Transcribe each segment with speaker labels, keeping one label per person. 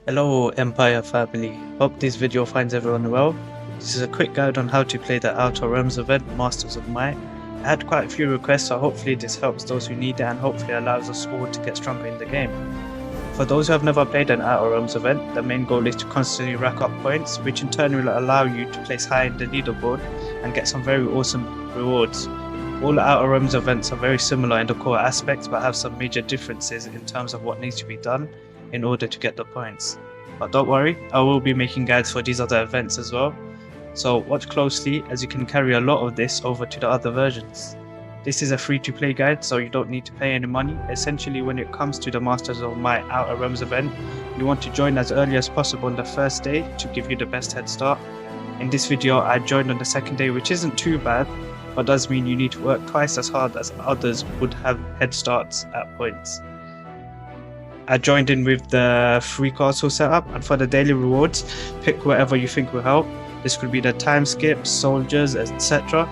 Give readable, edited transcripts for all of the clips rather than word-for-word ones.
Speaker 1: Hello Empire family, hope this video finds everyone well. This is a quick guide on how to play the Outer Realms event, Masters of Might. I had quite a few requests, so hopefully this helps those who need it and hopefully allows us all to get stronger in the game. For those who have never played an Outer Realms event, the main goal is to constantly rack up points, which in turn will allow you to place high in the leaderboard and get some very awesome rewards. All Outer Realms events are very similar in the core aspects but have some major differences in terms of what needs to be done in order to get the points. But don't worry, I will be making guides for these other events as well, so watch closely as you can carry a lot of this over to the other versions. This is a free to play guide, so you don't need to pay any money. Essentially, when it comes to the Masters of Might Outer Realms event, you want to join as early as possible on the first day to give you the best head start. In this video, I joined on the second day, which isn't too bad, but does mean you need to work twice as hard as others would have head starts at points. I joined in with the free castle setup, and for the daily rewards, pick whatever you think will help. This could be the time skips, soldiers, etc.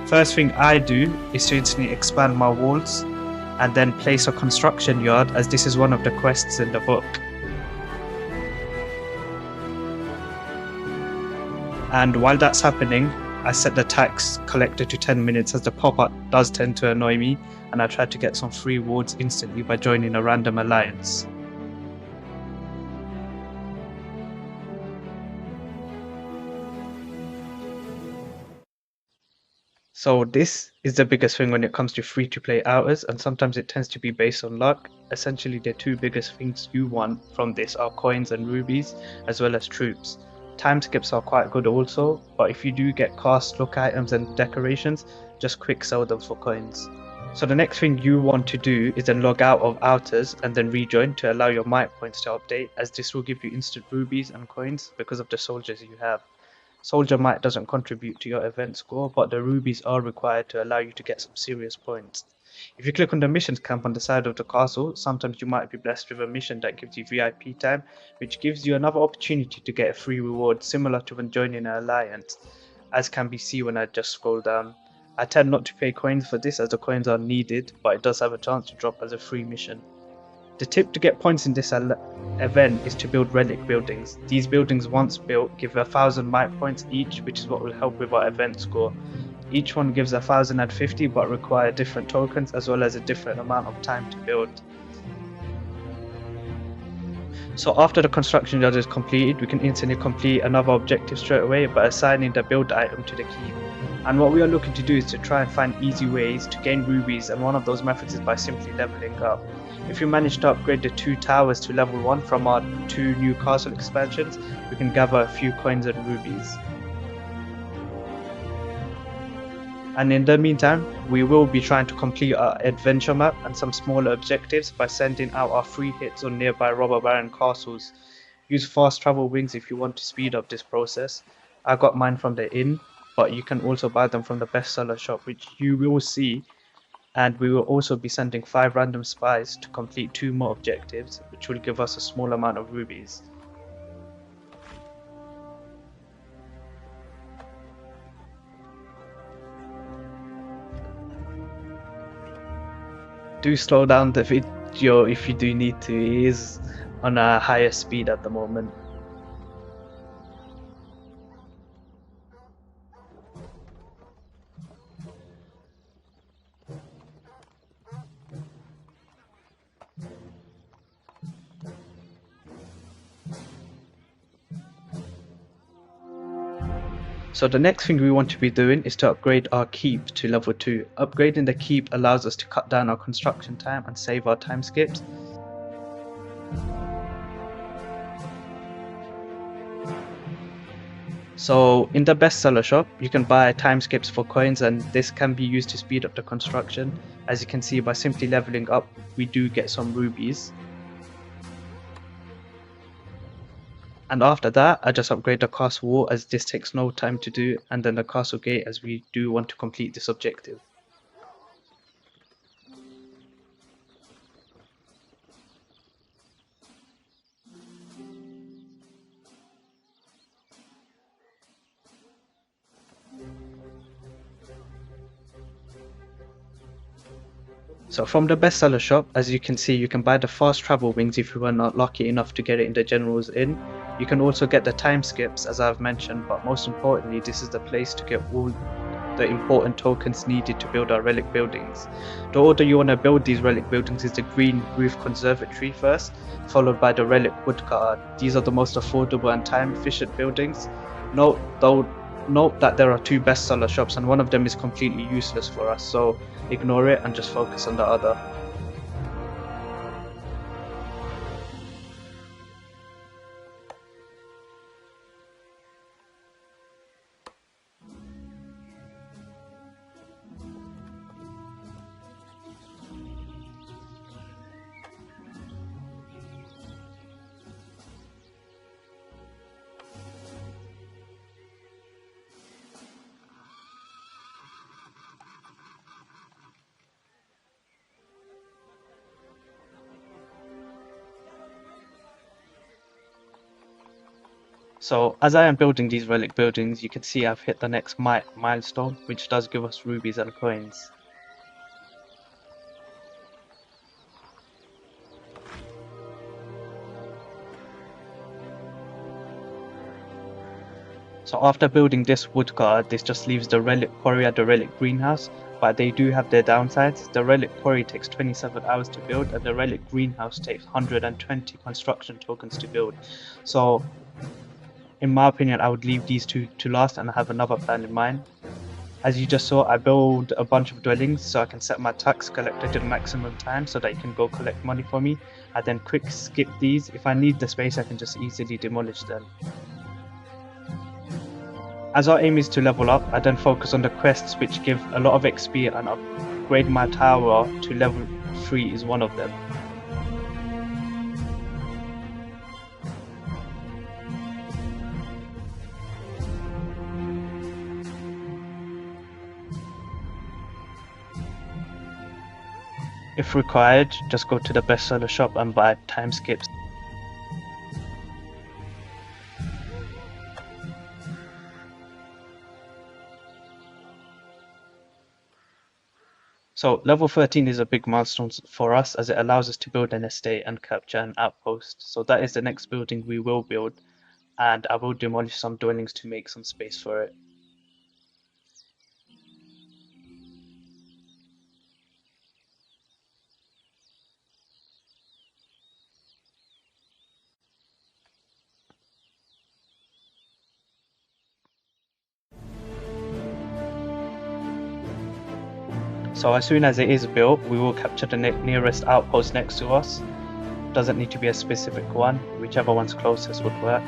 Speaker 1: First thing I do is to instantly expand my walls and then place a construction yard, as this is one of the quests in the book. And while that's happening, I set the tax collector to 10 minutes, as the pop-up does tend to annoy me, and I try to get some free wards instantly by joining a random alliance. So this is the biggest thing when it comes to free-to-play outers, and sometimes it tends to be based on luck. Essentially, the two biggest things you want from this are coins and rubies, as well as troops. Time skips are quite good also, but if you do get cast look items and decorations, just quick sell them for coins. So the next thing you want to do is then log out of outers and then rejoin to allow your might points to update, as this will give you instant rubies and coins because of the soldiers you have. Soldier might doesn't contribute to your event score, but the rubies are required to allow you to get some serious points. If you click on the missions camp on the side of the castle, sometimes you might be blessed with a mission that gives you VIP time, which gives you another opportunity to get a free reward similar to when joining an alliance, as can be seen when I just scroll down. I tend not to pay coins for this, as the coins are needed, but it does have a chance to drop as a free mission. The tip to get points in this event is to build relic buildings. These buildings, once built, give 1,000 might points each, which is what will help with our event score. Each one gives 1,050 but require different tokens as well as a different amount of time to build. So after the construction yard is completed, we can instantly complete another objective straight away by assigning the build item to the keep. And what we are looking to do is to try and find easy ways to gain rubies, and one of those methods is by simply leveling up. If you manage to upgrade the 2 towers to level 1 from our 2 new castle expansions, we can gather a few coins and rubies. And in the meantime, we will be trying to complete our adventure map and some smaller objectives by sending out our free hits on nearby robber baron castles. Use fast travel wings if you want to speed up this process. I got mine from the inn, but you can also buy them from the bestseller shop, which you will see. And we will also be sending 5 random spies to complete 2 more objectives, which will give us a small amount of rubies. Do slow down the video if you do need to. It is on a higher speed at the moment. So the next thing we want to be doing is to upgrade our keep to level 2. Upgrading the keep allows us to cut down our construction time and save our time skips. So in the bestseller shop, you can buy time skips for coins, and this can be used to speed up the construction. As you can see, by simply leveling up, we do get some rubies. And after that, I just upgrade the castle wall, as this takes no time to do, and then the castle gate, as we do want to complete this objective. So from the bestseller shop, as you can see, you can buy the fast travel wings if you were not lucky enough to get it in the general's inn. You can also get the time skips, as I've mentioned, but most importantly, this is the place to get all the important tokens needed to build our relic buildings. The order you want to build these relic buildings is the green roof conservatory first, followed by the relic woodcutter. These are the most affordable and time efficient buildings. Note that there are two bestseller shops and one of them is completely useless for us, so ignore it and just focus on the other. So as I am building these relic buildings, you can see I've hit the next milestone, which does give us rubies and coins. So after building this woodcutter, this just leaves the relic quarry at the relic greenhouse, but they do have their downsides. The relic quarry takes 27 hours to build and the relic greenhouse takes 120 construction tokens to build. So in my opinion, I would leave these two to last and I have another plan in mind. As you just saw, I build a bunch of dwellings so I can set my tax collector to the maximum time so that it can go collect money for me. I then quick skip these. If I need the space, I can just easily demolish them. As our aim is to level up, I then focus on the quests which give a lot of XP and upgrade my tower to level 3 is one of them. If required, just go to the bestseller shop and buy time skips. So level 13 is a big milestone for us as it allows us to build an estate and capture an outpost. So that is the next building we will build, and I will demolish some dwellings to make some space for it. So as soon as it is built, we will capture the nearest outpost next to us. Doesn't need to be a specific one, whichever one's closest would work.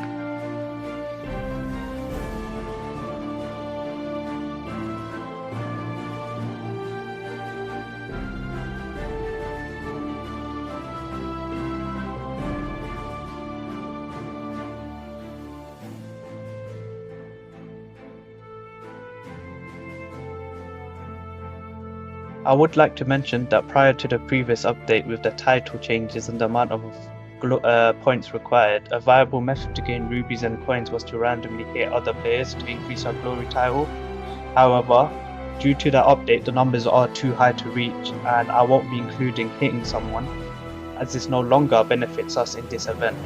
Speaker 1: I would like to mention that prior to the previous update with the title changes and the amount of points required, a viable method to gain rubies and coins was to randomly hit other players to increase our glory title. However, due to that update, the numbers are too high to reach and I won't be including hitting someone as this no longer benefits us in this event.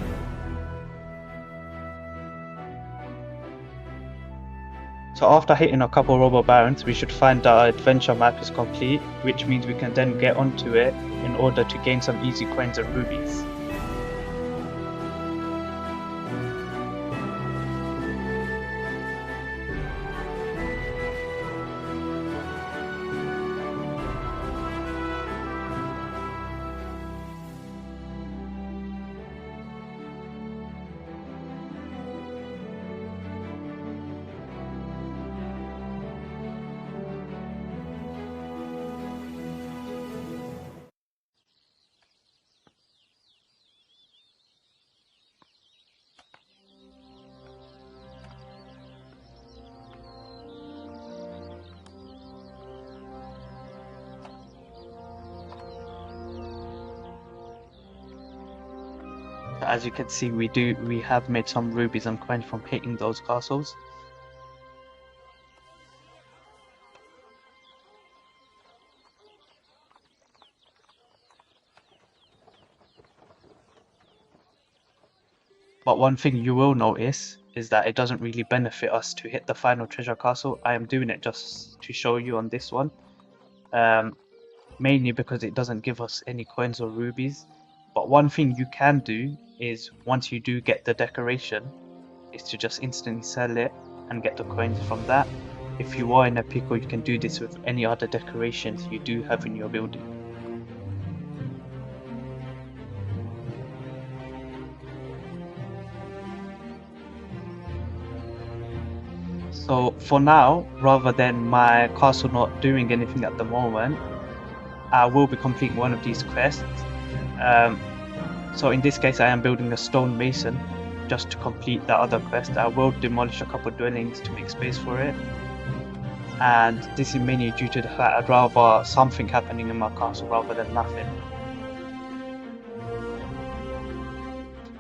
Speaker 1: So after hitting a couple robber barons, we should find that our adventure map is complete, which means we can then get onto it in order to gain some easy coins and rubies. As you can see, we have made some rubies and coins from hitting those castles. But one thing you will notice is that it doesn't really benefit us to hit the final treasure castle. I am doing it just to show you on this one. Mainly because it doesn't give us any coins or rubies. But one thing you can do is once you do get the decoration is to just instantly sell it and get the coins from that. If you are in a pickle, you can do this with any other decorations you do have in your building. So for now, rather than my castle not doing anything at the moment, I will be completing one of these quests. So in this case, I am building a stone mason just to complete that other quest. I will demolish a couple dwellings to make space for it. And this is mainly due to the fact I'd rather something happening in my castle rather than nothing.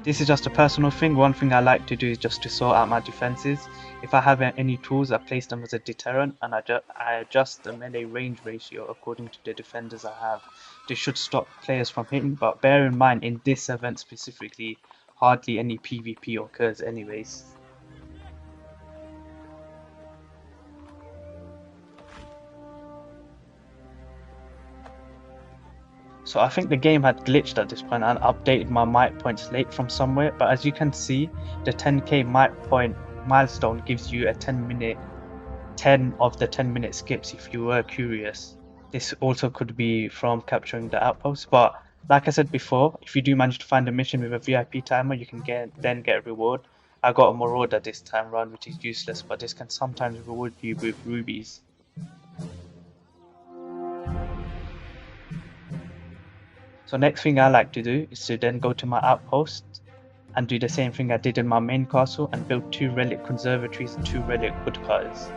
Speaker 1: This is just a personal thing. One thing I like to do is just to sort out my defenses. If I have any tools, I place them as a deterrent, and I adjust the melee range ratio according to the defenders I have. This should stop players from hitting, but bear in mind in this event specifically, hardly any PvP occurs anyways. So I think the game had glitched at this point and updated my might points late from somewhere, but as you can see, the 10k might point milestone gives you a 10 of the 10-minute skips if you were curious. This also could be from capturing the outpost, but like I said before, if you do manage to find a mission with a VIP timer, you can then get a reward. I got a marauder this time round, which is useless, but this can sometimes reward you with rubies. So next thing I like to do is to then go to my outpost and do the same thing I did in my main castle and build 2 relic conservatories and 2 relic woodcutters.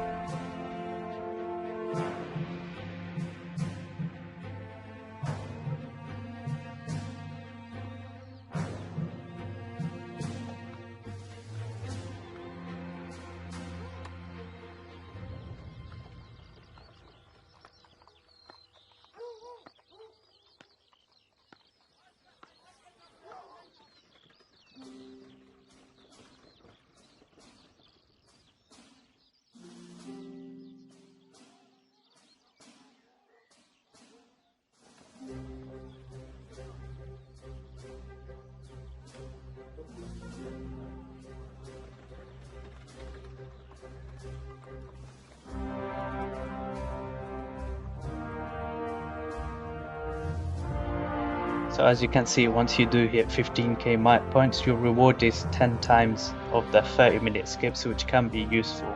Speaker 1: So as you can see, once you do hit 15k might points, your reward is 10 times of the 30-minute skips, which can be useful.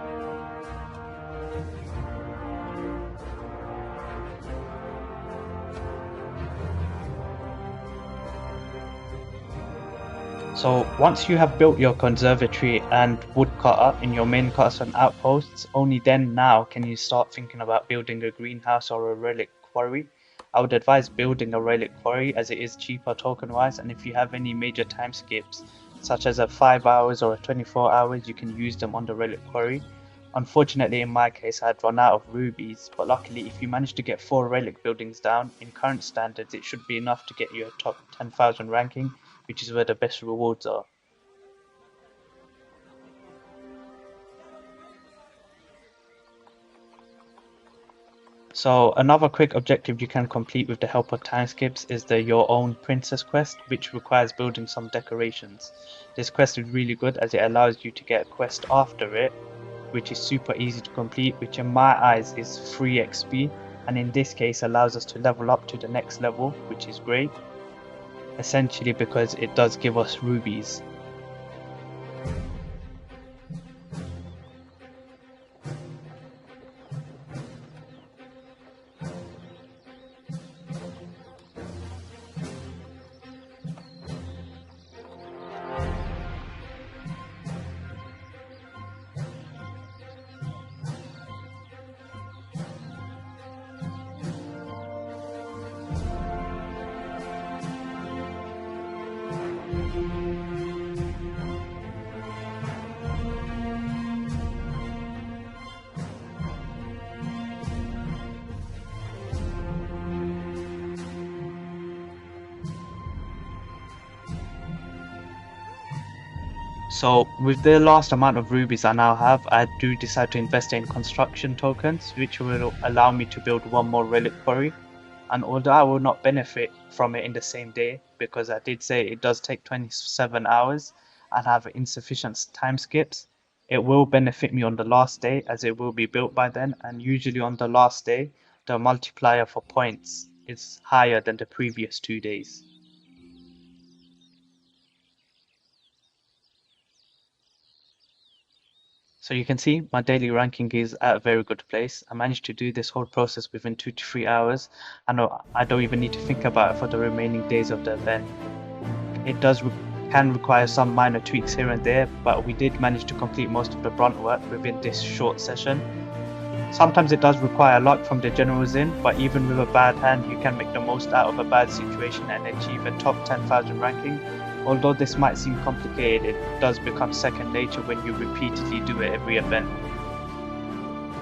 Speaker 1: So once you have built your conservatory and woodcutter in your main castle and outposts, only then now can you start thinking about building a greenhouse or a relic quarry. I would advise building a relic quarry as it is cheaper token wise, and if you have any major time skips such as a 5 hours or a 24 hours, you can use them on the relic quarry. Unfortunately in my case I had run out of rubies, but luckily if you manage to get 4 relic buildings down, in current standards it should be enough to get you a top 10,000 ranking, which is where the best rewards are. So another quick objective you can complete with the help of time skips is the Your Own Princess quest, which requires building some decorations. This quest is really good as it allows you to get a quest after it, which is super easy to complete, which in my eyes is free XP, and in this case allows us to level up to the next level, which is great, essentially because it does give us rubies. So with the last amount of rubies I now have, I do decide to invest in construction tokens, which will allow me to build one more relic quarry. And although I will not benefit from it in the same day, because I did say it does take 27 hours and have insufficient time skips, it will benefit me on the last day as it will be built by then. And usually on the last day, the multiplier for points is higher than the previous 2 days. So you can see my daily ranking is at a very good place. I managed to do this whole process within 2 to 3 hours. I don't even need to think about it for the remaining days of the event. It can require some minor tweaks here and there, but we did manage to complete most of the brunt work within this short session. Sometimes it does require luck from the generals in, but even with a bad hand, you can make the most out of a bad situation and achieve a top 10,000 ranking. Although this might seem complicated, it does become second nature when you repeatedly do it every event.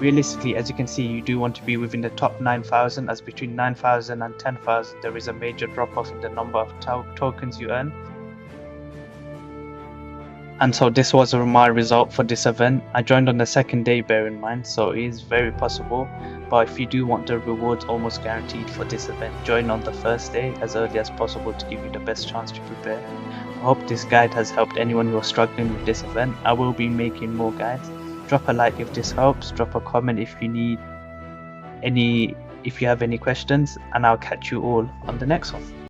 Speaker 1: Realistically, as you can see, you do want to be within the top 9,000, as between 9,000 and 10,000 there is a major drop off in the number of tokens you earn. And so this was my result for this event. I joined on the second day, bear in mind, so it is very possible. But if you do want the rewards almost guaranteed for this event, join on the first day as early as possible to give you the best chance to prepare. I hope this guide has helped anyone who is struggling with this event. I will be making more guides. Drop a like if this helps, drop a comment if you have any questions, and I'll catch you all on the next one.